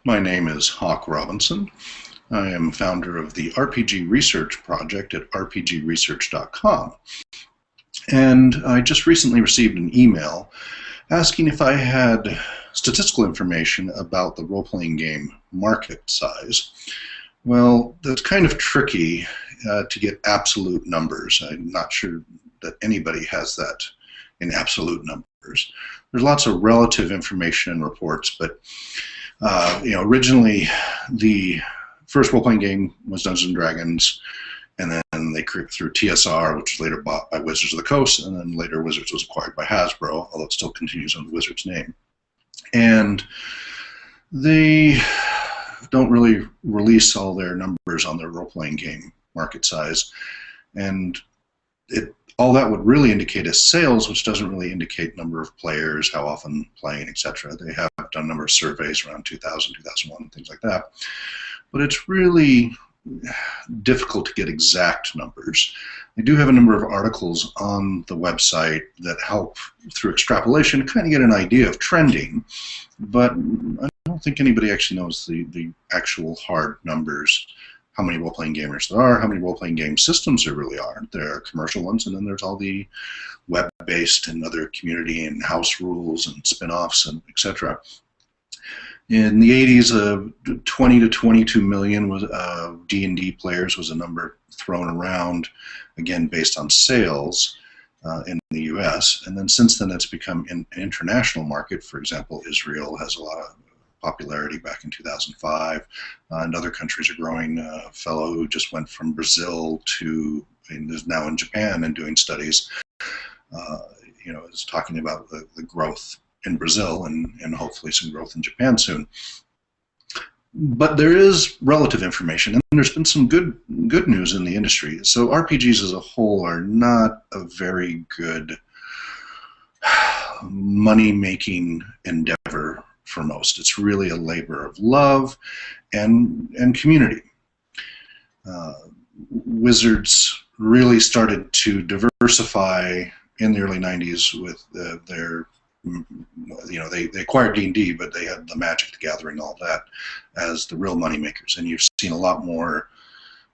My name is Hawke Robinson. I am founder of the RPG Research Project at rpgresearch.com. And I just recently received an email asking if I had statistical information about the role-playing game market size. Well, that's kind of tricky to get absolute numbers. I'm not sure that anybody has that in absolute numbers. There's lots of relative information and reports, but originally the first role-playing game was Dungeons and Dragons, and then they created through TSR, which was later bought by Wizards of the Coast, and then later Wizards was acquired by Hasbro, although it still continues under the Wizards name. And they don't really release all their numbers on their role-playing game market size, and all that would really indicate is sales, which doesn't really indicate number of players, how often playing, etc. They have done a number of surveys around 2000, 2001, things like that. But it's really difficult to get exact numbers. I do have a number of articles on the website that help, through extrapolation, kind of get an idea of trending, but I don't think anybody actually knows the actual hard numbers. How many role-playing gamers there are, how many role-playing game systems there really are. There are commercial ones, and then there's all the web-based and other community and house rules and spin-offs and etc. In the 80s, 20 to 22 million was D&D players was a number thrown around, again based on sales in the US. And then since then it's become an international market. For example, Israel has a lot of popularity back in 2005, and other countries are growing. A fellow who just went from Brazil to, and is now in Japan and doing studies, is talking about the growth in Brazil and hopefully some growth in Japan soon. But there is relative information, and there's been some good news in the industry. So RPGs as a whole are not a very good money-making endeavor for most. It's really a labor of love and community. Wizards really started to diversify in the early 90s with their, they acquired D&D, but they had the Magic the Gathering, all that, as the real money makers. And you've seen a lot more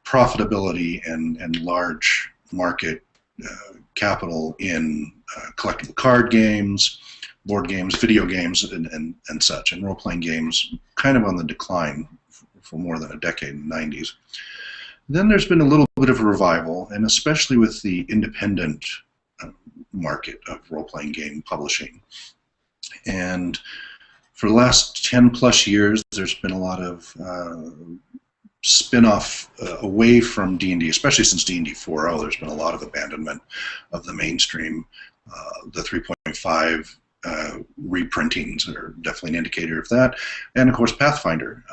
profitability and large market capital in collectible card games, board games, video games, and such, and role-playing games kind of on the decline for more than a decade in the 90s. Then there's been a little bit of a revival, and especially with the independent market of role-playing game publishing. And for the last 10 plus years, there's been a lot of spin-off away from D&D, especially since D&D 4.0. There's been a lot of abandonment of the mainstream. The 3.5 reprintings are definitely an indicator of that, and of course Pathfinder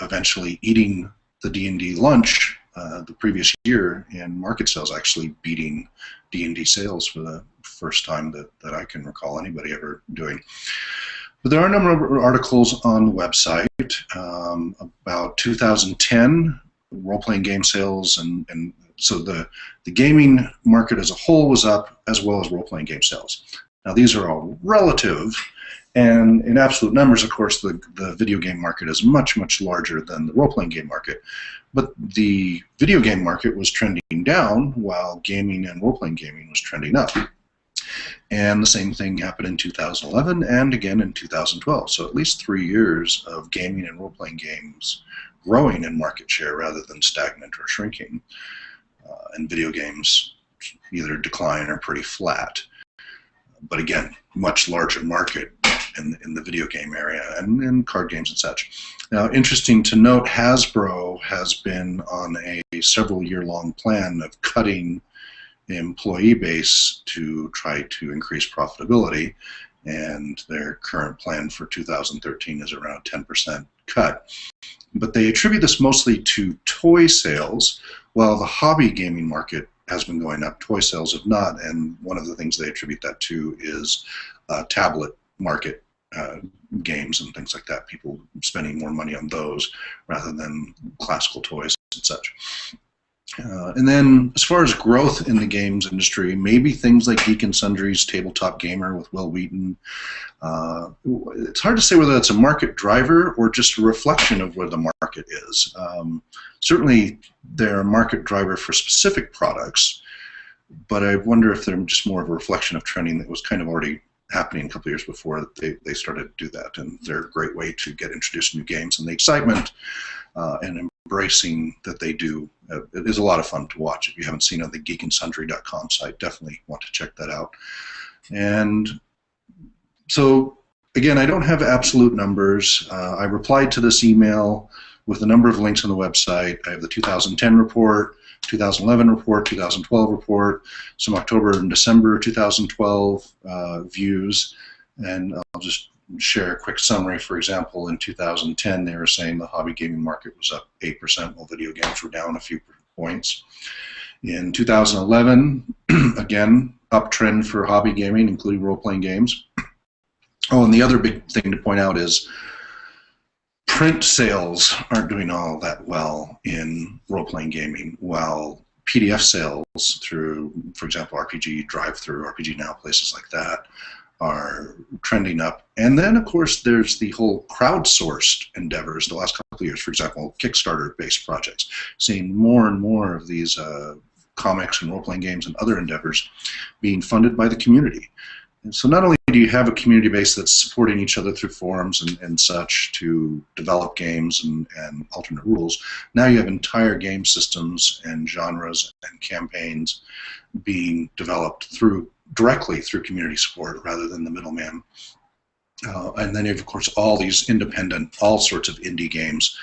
eventually eating the D&D lunch the previous year in market sales, actually beating D&D sales for the first time that I can recall anybody ever doing. But there are a number of articles on the website about 2010 role-playing game sales, and so the gaming market as a whole was up, as well as role-playing game sales. Now, these are all relative, and in absolute numbers, of course, the video game market is much, much larger than the role-playing game market. But the video game market was trending down, while gaming and role-playing gaming was trending up. And the same thing happened in 2011 and again in 2012. So at least 3 years of gaming and role-playing games growing in market share rather than stagnant or shrinking. And video games either decline or pretty flat. But again, much larger market in the video game area and in card games and such. Now, interesting to note, Hasbro has been on a several-year-long plan of cutting the employee base to try to increase profitability, and their current plan for 2013 is around 10% cut. But they attribute this mostly to toy sales, while the hobby gaming market has been going up. Toy sales have not, and one of the things they attribute that to is tablet market games and things like that. People spending more money on those rather than classical toys and such. And then as far as growth in the games industry, maybe things like Geek and Sundry's Tabletop Gamer with Will Wheaton. It's hard to say whether that's a market driver or just a reflection of where the market is. Certainly they're a market driver for specific products, but I wonder if they're just more of a reflection of trending that was kind of already happening a couple of years before they started to do that. And they're a great way to get introduced to new games. And the excitement and embracing that they do, it is a lot of fun to watch. If you haven't seen it on the geekandsundry.com site, definitely want to check that out. And so, again, I don't have absolute numbers. I replied to this email with a number of links on the website. I have the 2010 report, 2011 report, 2012 report, some October and December 2012 views, and I'll just share a quick summary. For example, in 2010, they were saying the hobby gaming market was up 8%, while video games were down a few points. In 2011, again, uptrend for hobby gaming, including role-playing games. Oh, and the other big thing to point out is print sales aren't doing all that well in role-playing gaming, while PDF sales through, for example, RPG Drive-Thru, RPG Now, places like that, are trending up. And then, of course, there's the whole crowdsourced endeavors the last couple of years. For example, Kickstarter-based projects, seeing more and more of these comics and role-playing games and other endeavors being funded by the community. And so not only do you have a community base that's supporting each other through forums and such to develop games and alternate rules, now you have entire game systems and genres and campaigns being developed directly through community support rather than the middleman. And then you have, of course, all these independent, all sorts of indie games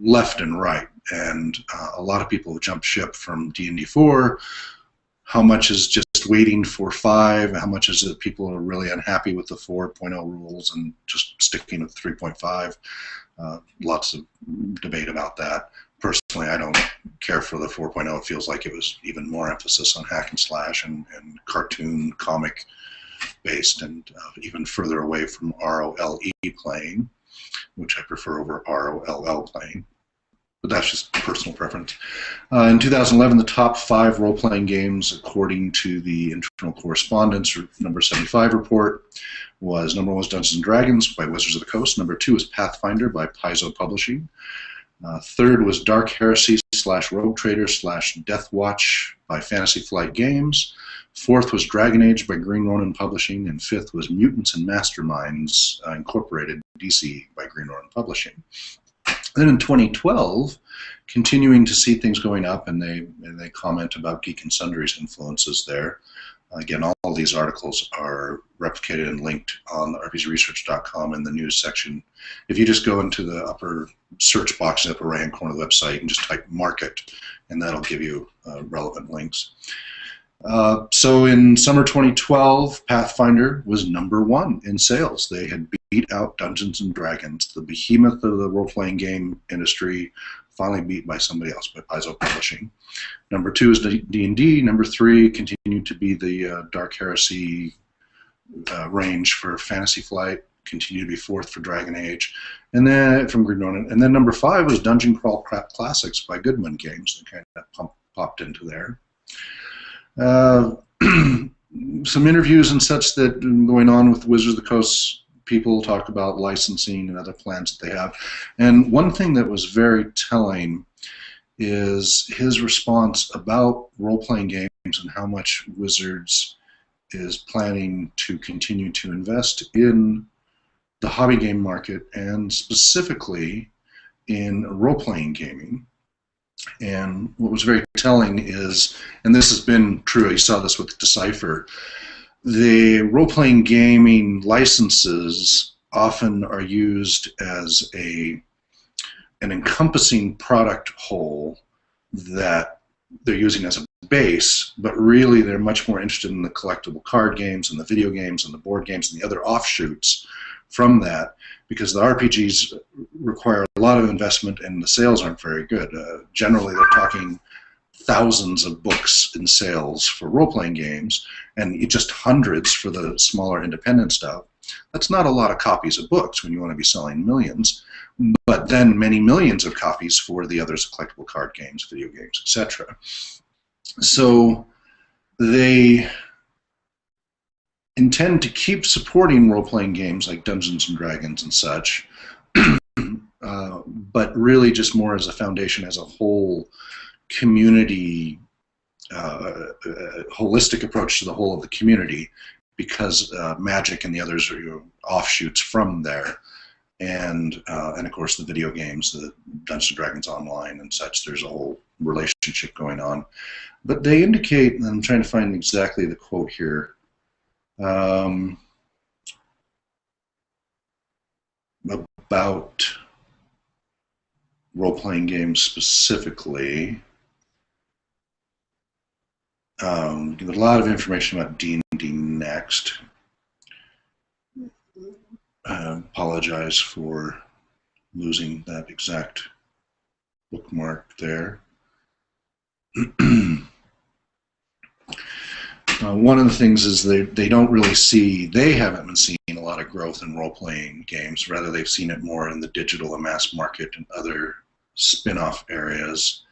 left and right. And a lot of people have jumped ship from D&D 4. How much is just waiting for 5? How much is it people are really unhappy with the 4.0 rules and just sticking with 3.5? Lots of debate about that. Personally, I don't care for the 4.0. It feels like it was even more emphasis on hack and slash and cartoon comic based, and even further away from ROLE playing, which I prefer over ROLL playing. But that's just personal preference. In 2011, the top 5 role-playing games, according to the Internal Correspondence number 75 report, was number 1 was Dungeons & Dragons by Wizards of the Coast. Number 2 was Pathfinder by Paizo Publishing. Third was Dark Heresy / Rogue Trader / Death Watch by Fantasy Flight Games. Fourth was Dragon Age by Green Ronin Publishing. And fifth was Mutants and Masterminds Incorporated, DC, by Green Ronin Publishing. Then in 2012, continuing to see things going up, and they comment about Geek and Sundry's influences there. Again, all these articles are replicated and linked on the rpgresearch.com in the news section. If you just go into the upper search box in the upper right-hand corner of the website and just type market, and that'll give you relevant links. So in summer 2012, Pathfinder was number 1 in sales. They had beat out Dungeons & Dragons, the behemoth of the role-playing game industry, finally beat by somebody else, by Paizo Publishing. Number 2 is D&D. Number 3 continued to be the Dark Heresy range for Fantasy Flight, continued to be 4th for Dragon Age, and then from Green Ronin. And then number 5 was Dungeon Crawl Classics by Goodman Games, that kind of popped into there. Some interviews and such that going on with Wizards of the Coast people talk about licensing and other plans that they have. And one thing that was very telling is his response about role-playing games and how much Wizards is planning to continue to invest in the hobby game market, and specifically in role-playing gaming. And what was very telling is, and this has been true, you saw this with Decipher, the role-playing gaming licenses often are used as an encompassing product whole that they're using as a base, but really they're much more interested in the collectible card games and the video games and the board games and the other offshoots from that, because the RPGs require a lot of investment and the sales aren't very good. Generally, they're talking thousands of books in sales for role-playing games, and just hundreds for the smaller independent stuff. That's not a lot of copies of books when you want to be selling millions, but then many millions of copies for the others, collectible card games, video games, etc. So they intend to keep supporting role-playing games like Dungeons and Dragons and such, but really just more as a foundation, as a whole community, holistic approach to the whole of the community, because Magic and the others are offshoots from there, and of course the video games, the Dungeons and Dragons Online and such. There's a whole relationship going on, but they indicate, and I'm trying to find exactly the quote here. About role-playing games specifically. Give a lot of information about D&D Next. Apologize for losing that exact bookmark there. One of the things is they don't really see, they haven't been seeing a lot of growth in role-playing games. Rather, they've seen it more in the digital and mass market and other spin-off areas.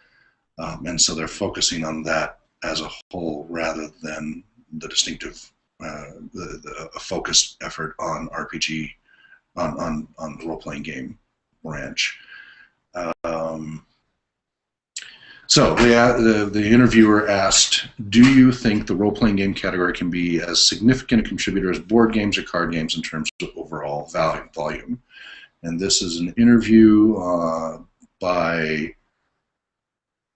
And so they're focusing on that as a whole rather than the distinctive, a focused effort on RPG, on the role-playing game branch. So the interviewer asked, do you think the role-playing game category can be as significant a contributor as board games or card games in terms of overall volume? And this is an interview by,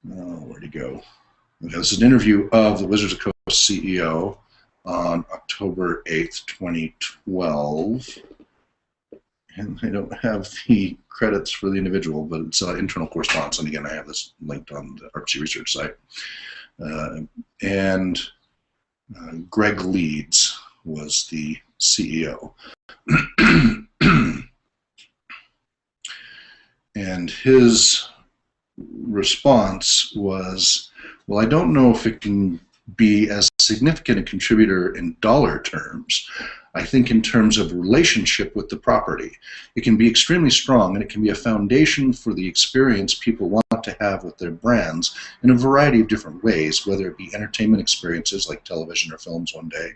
where'd he go? Okay, this is an interview of the Wizards of the Coast CEO on October 8th, 2012. And I don't have the credits for the individual, but it's internal correspondence. And again, I have this linked on the RPG research site. Greg Leeds was the CEO. And his response was, well, I don't know if it can be as significant a contributor in dollar terms. I think in terms of relationship with the property, it can be extremely strong, and it can be a foundation for the experience people want to have with their brands in a variety of different ways, whether it be entertainment experiences like television or films one day,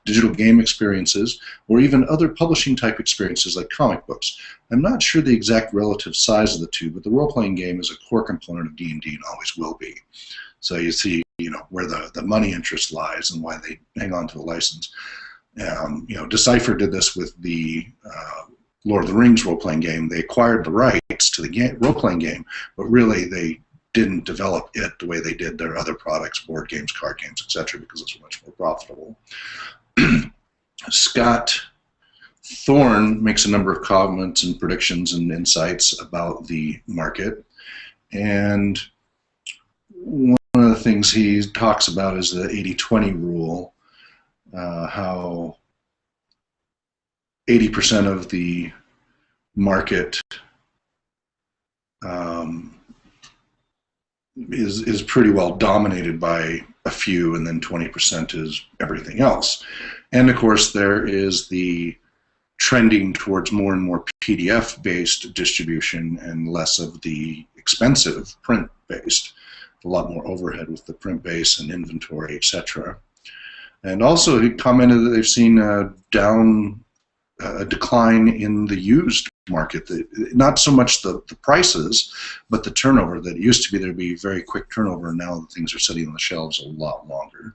digital game experiences, or even other publishing type experiences like comic books. I'm not sure the exact relative size of the two, but the role-playing game is a core component of D&D and always will be. So you see, where the money interest lies and why they hang on to the license. Decipher did this with the Lord of the Rings role-playing game. They acquired the rights to the role-playing game, but really they didn't develop it the way they did their other products, board games, card games, etc., because it's much more profitable. Scott Thorne makes a number of comments and predictions and insights about the market, and one of the things he talks about is the 80-20 rule. How 80% of the market is pretty well dominated by a few, and then 20% is everything else. And of course, there is the trending towards more and more PDF-based distribution and less of the expensive print-based. A lot more overhead with the print base and inventory, etc. And also, he commented that they've seen a decline in the used market. Not so much the prices, but the turnover. That used to be there'd be very quick turnover, and now things are sitting on the shelves a lot longer.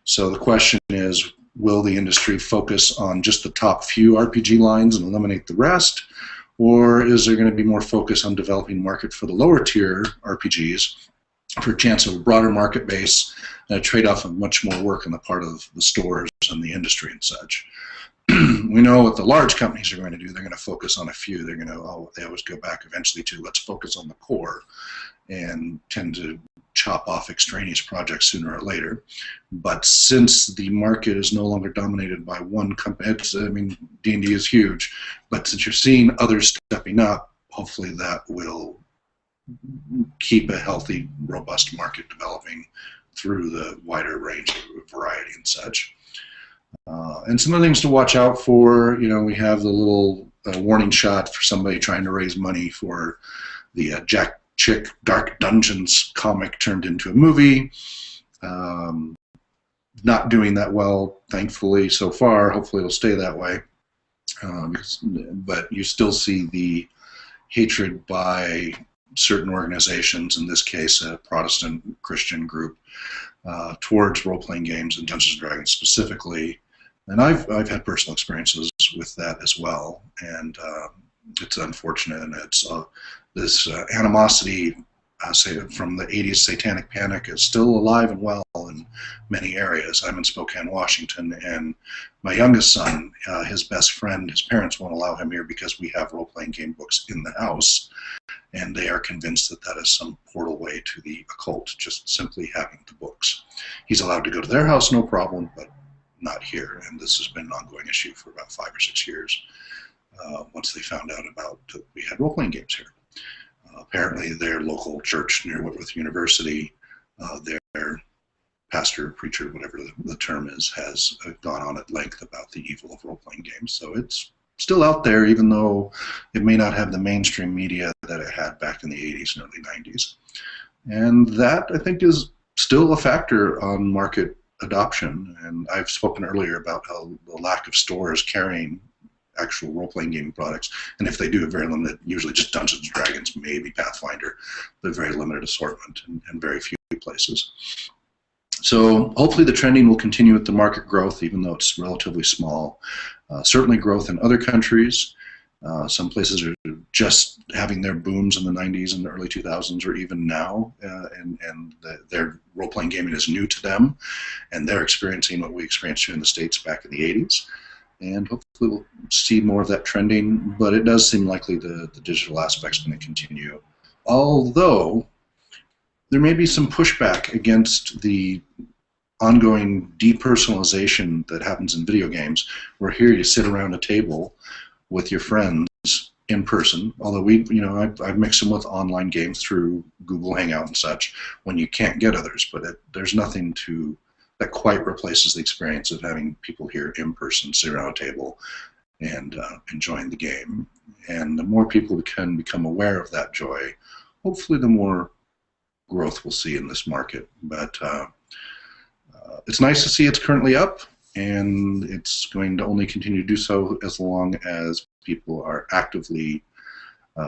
So the question is, will the industry focus on just the top few RPG lines and eliminate the rest? Or is there going to be more focus on developing market for the lower tier RPGs for a chance of a broader market base and a trade-off of much more work on the part of the stores and the industry and such? We know what the large companies are going to do. They're going to focus on a few. They're going to, they always go back eventually to let's focus on the core, and tend to chop off extraneous projects sooner or later. But since the market is no longer dominated by one company, D&D is huge, but since you're seeing others stepping up, hopefully that will keep a healthy, robust market developing through the wider range of variety and such. And some of the things to watch out for, we have the little warning shot for somebody trying to raise money for the Jack Chick Dark Dungeons comic turned into a movie. Not doing that well, thankfully, so far. Hopefully it'll stay that way. But you still see the hatred by certain organizations, in this case a Protestant Christian group, towards role-playing games and Dungeons & Dragons specifically. And I've had personal experiences with that as well, and it's unfortunate, and it's this animosity say from the 80s satanic panic is still alive and well in many areas. I'm in Spokane, Washington, and my youngest son, his best friend, his parents won't allow him here because we have role-playing game books in the house, and they are convinced that that is some portal way to the occult, just simply having the books. He's allowed to go to their house, no problem, but not here, and this has been an ongoing issue for about 5 or 6 years once they found out about that we had role-playing games here. Apparently their local church near Whitworth University, their pastor, preacher, whatever the term is, has gone on at length about the evil of role-playing games. So it's still out there, even though it may not have the mainstream media that it had back in the 80s and early 90s. And that, I think, is still a factor on market adoption. And I've spoken earlier about how the lack of stores carrying actual role-playing gaming products, and if they do, very limited, usually just Dungeons & Dragons, maybe Pathfinder, but very limited assortment and very few places. So hopefully the trending will continue with the market growth, even though it's relatively small. Certainly growth in other countries. Some places are just having their booms in the 90s and the early 2000s, or even now, and their role-playing gaming is new to them, and they're experiencing what we experienced here in the States back in the 80s. And hopefully we'll see more of that trending, but it does seem likely the digital aspect's going to continue. Although there may be some pushback against the ongoing depersonalization that happens in video games, where here you sit around a table with your friends in person, although I've mixed them with online games through Google Hangout and such when you can't get others, but there's nothing that quite replaces the experience of having people here in person, sit around a table, and enjoying the game. And the more people can become aware of that joy, hopefully the more growth we'll see in this market. But it's nice to see it's currently up, and it's going to only continue to do so as long as people are actively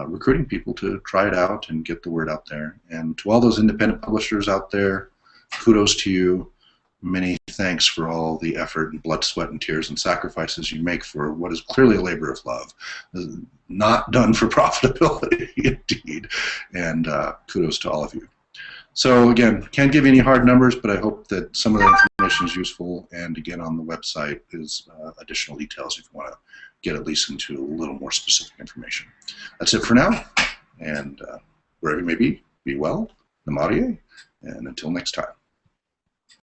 recruiting people to try it out and get the word out there. And to all those independent publishers out there, kudos to you. Many thanks for all the effort and blood, sweat, and tears and sacrifices you make for what is clearly a labor of love. Not done for profitability, indeed. And kudos to all of you. So again, can't give you any hard numbers, but I hope that some of the information is useful. And again, on the website is additional details if you want to get at least into a little more specific information. That's it for now. And wherever you may be well, namaste, and until next time.